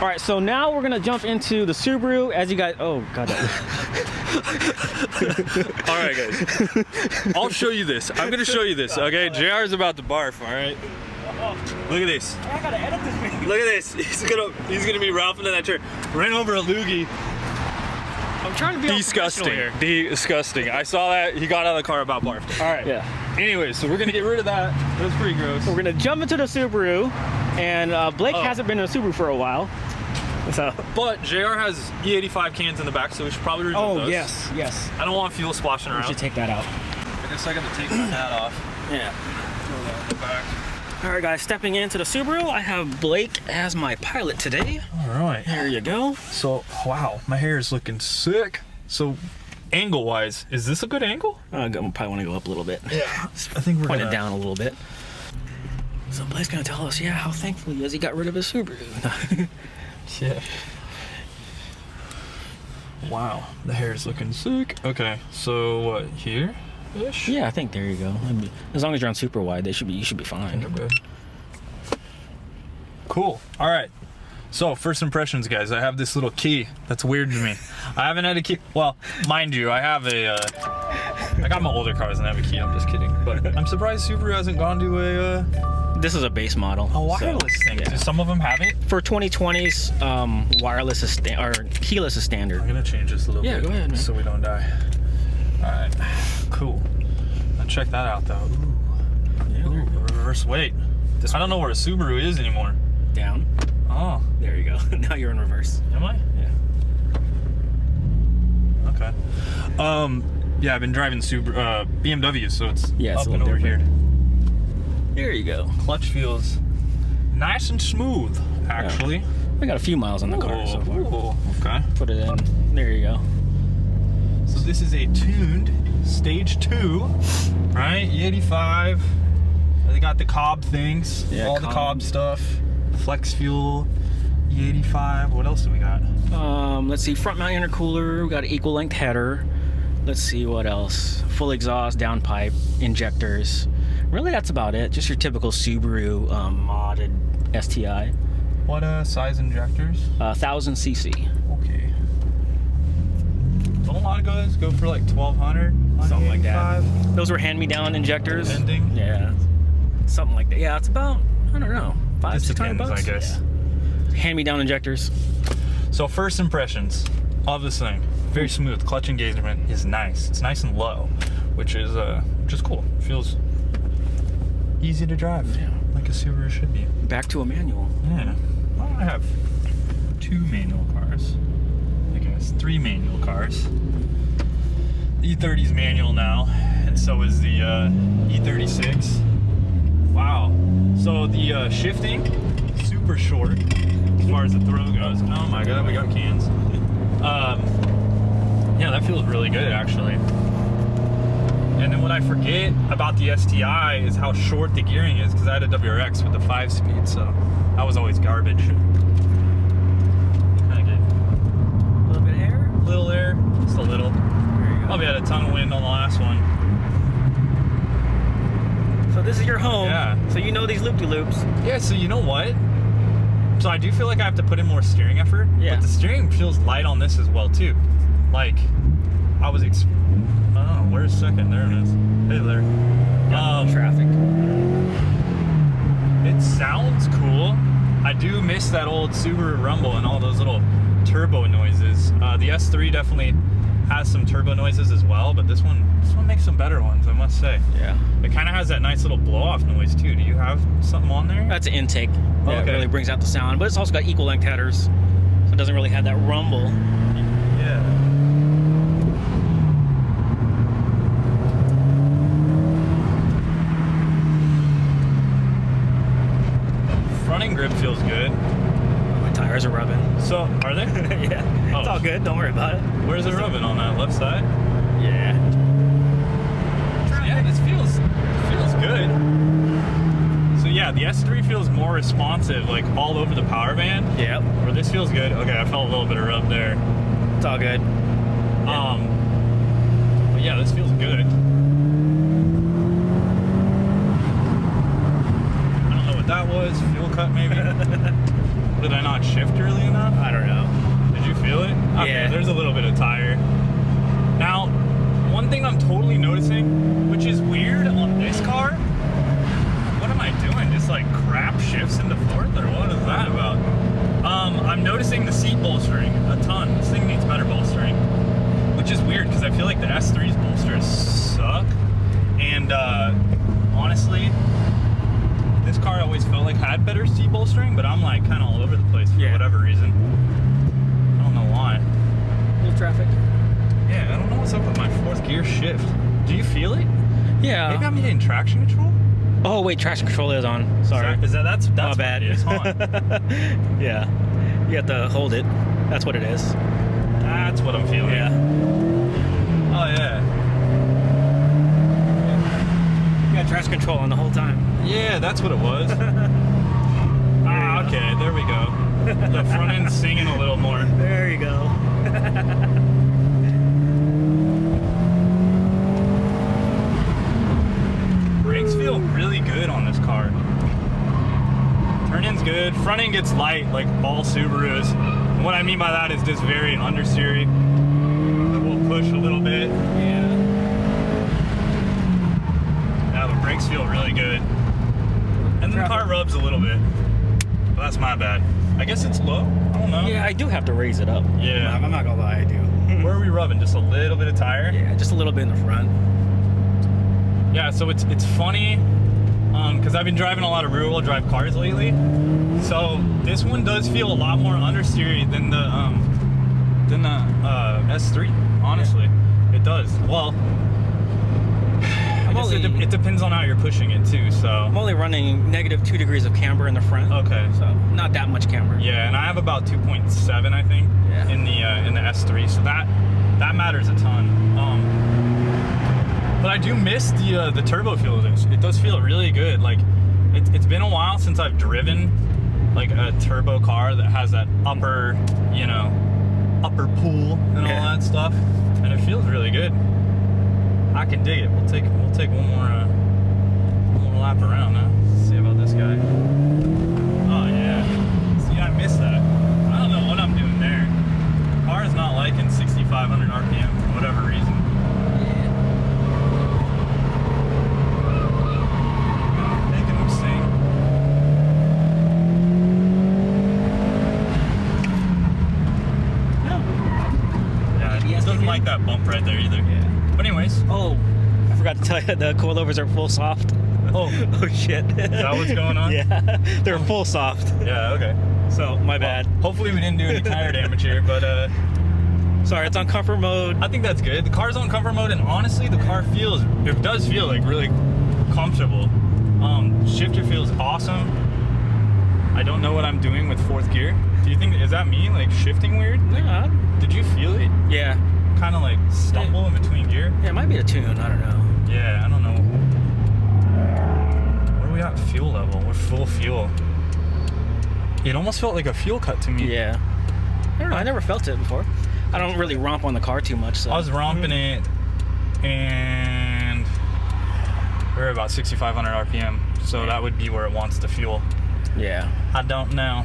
All right, so now we're gonna jump into the Subaru. As you guys, oh god. All right, guys. I'll show you this. I'm gonna show you this. Okay, JR is about to barf. All right. Look at this. I gotta edit this video. Look at this. He's gonna be ralphing in that chair. Ran over a loogie. I'm trying to be Disgusting. here. Disgusting. I saw that. He got out of the car about barfed. All right. Yeah. Anyway, so we're gonna get rid of that. That was pretty gross. We're gonna jump into the Subaru, and Blake hasn't been in a Subaru for a while. So. But JR has E85 cans in the back, so we should probably remove those. yes. I don't want fuel splashing around. We should take that out. I guess I gotta take my hat off. Yeah. Throw that in the back. All right, guys, stepping into the Subaru, I have Blake as my pilot today. All right. There you go. So, wow, my hair is looking sick. So, angle-wise, is this a good angle? I probably want to go up a little bit. Yeah. I think we're Point it gonna... down a little bit. So Blake's gonna tell us, yeah, how thankful he is he got rid of his Subaru. Yeah. Wow, the hair is looking sick. Okay, so what, here-ish? Yeah, I think there you go. As long as you're on super wide, you should be fine. Okay. Cool. All right. So first impressions, guys. I have this little key that's weird to me. I haven't had a key. Well, mind you, I have a. I got my older cars and I have a key. I'm just kidding. But I'm surprised Subaru hasn't gone to a. This is a base model. A wireless thing. Yeah. Do some of them have it? For 2020s, wireless is or keyless is standard. I'm gonna change this a little bit. Yeah, go ahead, man. So we don't die. All right. Cool. Now check that out, though. Ooh. Yeah, Ooh, reverse weight. I don't know where a Subaru is anymore. Down. Oh. There you go. Now you're in reverse. Am I? Yeah. Okay. Yeah, I've been driving BMW, so it's It's up a and little over different. here. There you go. Clutch feels nice and smooth, actually. Yeah. I got a few miles on the car so far. Ooh, okay. Put it in. There you go. So this is a tuned Stage 2, right? E85. They got the Cobb things, all the Cobb stuff. Flex fuel, E85. What else do we got? Let's see, front mount intercooler. We got an equal length header. Let's see what else. Full exhaust, downpipe, injectors. Really, that's about it. Just your typical Subaru modded STI. What size injectors? 1000 cc. Okay. Don't a lot of guys go for like 1200? Something like that. Those were hand-me-down injectors. Ending? Yeah. Something like that. Yeah, it's about, I don't know, $500-600 bucks. I guess. Yeah. Hand-me-down injectors. So first impressions of this thing. Very smooth. Clutch engagement is nice. It's nice and low, which is cool. Feels easy to drive. Yeah. Like a Subaru should be. Back to a manual. Yeah. Well, I have 2 manual cars. I guess 3 manual cars. The E30's manual now, and so is the E36. Wow. So the shifting, super short as far as the throw goes. Oh my god, we got cans. Yeah, that feels really good actually. And then what I forget about the STI is how short the gearing is, because I had a WRX with the 5-speed, so that was always garbage. Kind of good. A little bit of air? Little air, just a little. There you go. Probably had a ton of wind on the last one. So this is your home. Yeah. So you know these loop-de-loops. Yeah, so you know what? So I do feel like I have to put in more steering effort. Yeah. But the steering feels light on this as well too. Like, I was oh, where's second? There it is. Hey there. Traffic. It sounds cool. I do miss that old Subaru rumble and all those little turbo noises. The S3 definitely has some turbo noises as well, but this one makes some better ones, I must say. Yeah. It kind of has that nice little blow-off noise too. Do you have something on there? That's an intake. That Okay. really brings out the sound, but it's also got equal length headers, so it doesn't really have that rumble. Yeah. Front end grip feels good. My tires are rubbing. So, are they? Yeah. It's all good. Don't worry about it. Where's it rubbing? On that left side? Yeah. Yeah, this feels good. So yeah, the S3 feels more responsive, like all over the power band. Yep. Where this feels good. Okay, I felt a little bit of rub there. It's all good. But yeah, this feels good. I don't know what that was. Fuel cut maybe. Did I not shift early enough? feel it? Okay, Yeah. there's a little bit of tire. Now, one thing I'm totally noticing, which is weird on this car, what am I doing? Just like crap shifts into fourth, or what is that about? I'm noticing the seat bolstering a ton. This thing needs better bolstering, which is weird because I feel like the S3's bolsters suck. And honestly, this car always felt like had better seat bolstering, but I'm like kind of all over the place for whatever reason. I don't know why. A little traffic. Yeah, I don't know what's up with my fourth gear shift. Do you feel it? Yeah. Maybe I'm hitting traction control? Oh wait, traction control is on. Sorry. That's my bad. What it is, huh? Yeah. You have to hold it. That's what it is. That's what I'm feeling. Yeah. Oh yeah. You got traction control on the whole time. Yeah, that's what it was. Okay, there we go. The front end's singing a little more. There you go. Brakes feel really good on this car. Turn in's good. Front end gets light, like all Subarus. And what I mean by that is just very understeery. We'll push a little bit. Yeah. Yeah, the brakes feel really good. And the car rubs a little bit. But that's my bad. I guess it's low. I don't know. Yeah, I do have to raise it up. Yeah. I'm not gonna lie, I do. Where are we rubbing? Just a little bit of tire? Yeah, just a little bit in the front. Yeah, so it's funny, because I've been driving a lot of rear-wheel drive cars lately. So this one does feel a lot more understeery than the S3. Honestly, it does. Well, I guess it depends on how you're pushing it too. So I'm only running -2 degrees of camber in the front. Okay. So not that much camber. Yeah, and I have about 2.7, I think, Yeah. in the S3. So that matters a ton. But I do miss the turbo feel of this. It does feel really good. Like it's been a while since I've driven like a turbo car that has that upper pool and all that stuff, and it feels really good. I can dig it. We'll take one more lap around now. Let's see about this guy. Oh yeah. See, I missed that. I don't know what I'm doing there. The car is not liking 6,500 RPM for whatever reason. Making them sing. Yeah, it doesn't like that bump right there either. Yeah. But anyways. Oh, I forgot to tell you, the coilovers are full soft. Oh. Oh shit. Is that what's going on? Yeah, they're full soft. Yeah, okay. So, my bad. Hopefully we didn't do any tire damage here, but Sorry, it's on comfort mode. I think that's good. The car's on comfort mode, and honestly, the car does feel like really comfortable. Shifter feels awesome. I don't know what I'm doing with fourth gear. Do you think, is that me, like, shifting weird? Yeah. Did you feel it? Yeah. Kind of like stumble in between gear? Yeah, it might be a tune, I don't know. Yeah, I don't know. What are we at fuel level? We're full fuel. It almost felt like a fuel cut to me. Yeah. I don't know, I never felt it before. I don't really romp on the car too much, so. I was romping it, and we're about 6,500 RPM, so that would be where it wants to fuel. Yeah. I don't know.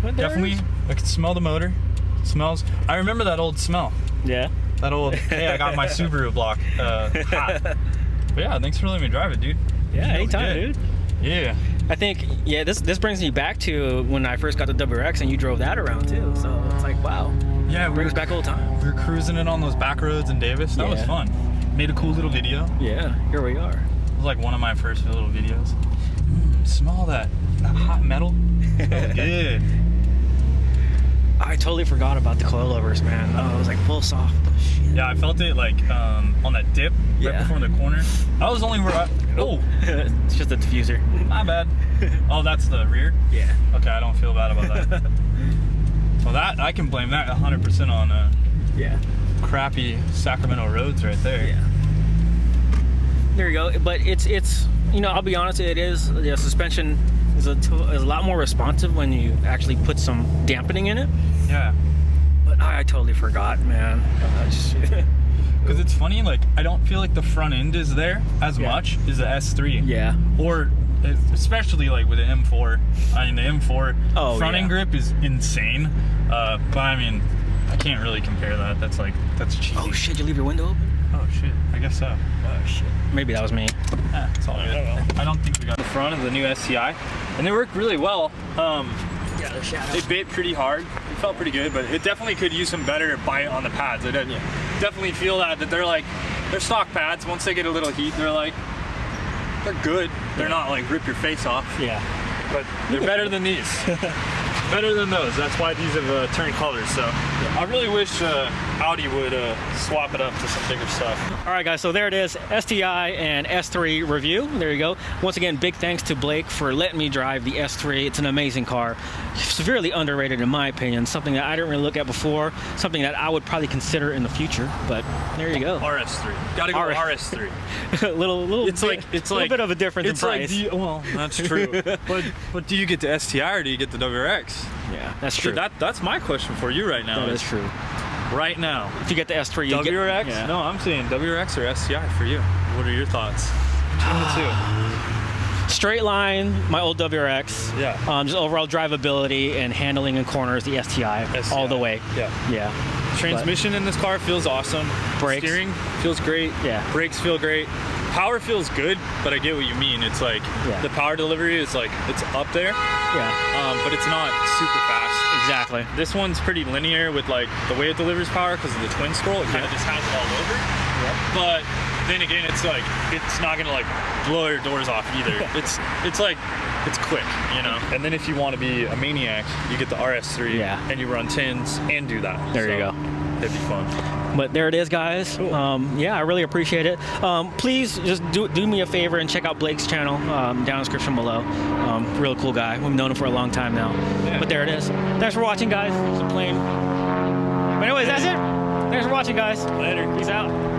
But Definitely, I can smell the motor. It smells. I remember that old smell. Yeah. That old, hey, I got my Subaru block hot. But yeah, thanks for letting me drive it, dude. Yeah, anytime, dude. Yeah. I think, yeah, this brings me back to when I first got the WRX and you drove that around too. So it's like, wow. Yeah, Brings back old times. We were cruising it on those back roads in Davis. That was fun. Made a cool little video. Yeah, here we are. It was like one of my first little videos. Smell that hot metal. Smells good. I totally forgot about the coilovers, man. Oh, it was like full soft. Shit. Yeah, I felt it like on that dip right before the corner. That was only where It's just a diffuser. My bad. Oh, that's the rear? Yeah. Okay, I don't feel bad about that. Well, that I can blame that 100% on yeah, crappy Sacramento roads right there. Yeah. There you go. But it's I'll be honest, it is, the suspension is a lot more responsive when you actually put some dampening in it. Yeah. But I totally forgot, man. Because it's funny, like, I don't feel like the front end is there as much as the S3. Yeah. Or especially like with the M4. I mean, the M4 front end grip is insane. But I mean, I can't really compare that. That's cheesy. Oh shit, you leave your window open? Oh shit, I guess so. Oh shit. Maybe that was me. It's all good. I don't think we got the front of the new STI, and they worked really well. Yeah, the shadow. They bit pretty hard. It felt pretty good, but it definitely could use some better bite on the pads. I definitely feel that they're stock pads. Once they get a little heat, they're good. They're not like rip your face off. Yeah. But they're better than these. Better than those. That's why these have turned colors. So I really wish Audi would swap it up to some bigger stuff. All right, guys, so there it is, STI and S3 review. There you go. Once again, big thanks to Blake for letting me drive the S3. It's an amazing car. Severely underrated in my opinion. Something that I didn't really look at before. Something that I would probably consider in the future. But there you go. RS3. Gotta go RS3. little it's like a bit of a difference in price. Well, that's true. but do you get the STI or do you get the WRX? Yeah, that's true. So that's my question for you right now. That is true. Right now, if you get the S3, you WRX? get... Yeah. No, I'm saying WRX or STI for you. What are your thoughts? Between the two. Straight line, my old WRX. Yeah. Just overall drivability and handling in corners, the STI. All the way. Yeah. Yeah. Transmission in this car feels awesome. Brakes. Steering feels great. Yeah. Brakes feel great. Power feels good, but I get what you mean. It's like the power delivery is it's up there. Yeah. But it's not super fast. Exactly. This one's pretty linear with the way it delivers power because of the twin scroll. It kind of just has it all over. Yep. But then again, it's not gonna blow your doors off either. It's quick, you know. And then if you want to be a maniac, you get the RS3 and you run 10s and do that. There you go. It'd be fun. But there it is, guys. Cool. Yeah, I really appreciate it. Please just do me a favor and check out Blake's channel down in the description below. Real cool guy. We've known him for a long time now. Yeah. But there it is. Thanks for watching, guys. It's a plane. But anyways, that's it. Thanks for watching, guys. Later. Peace out.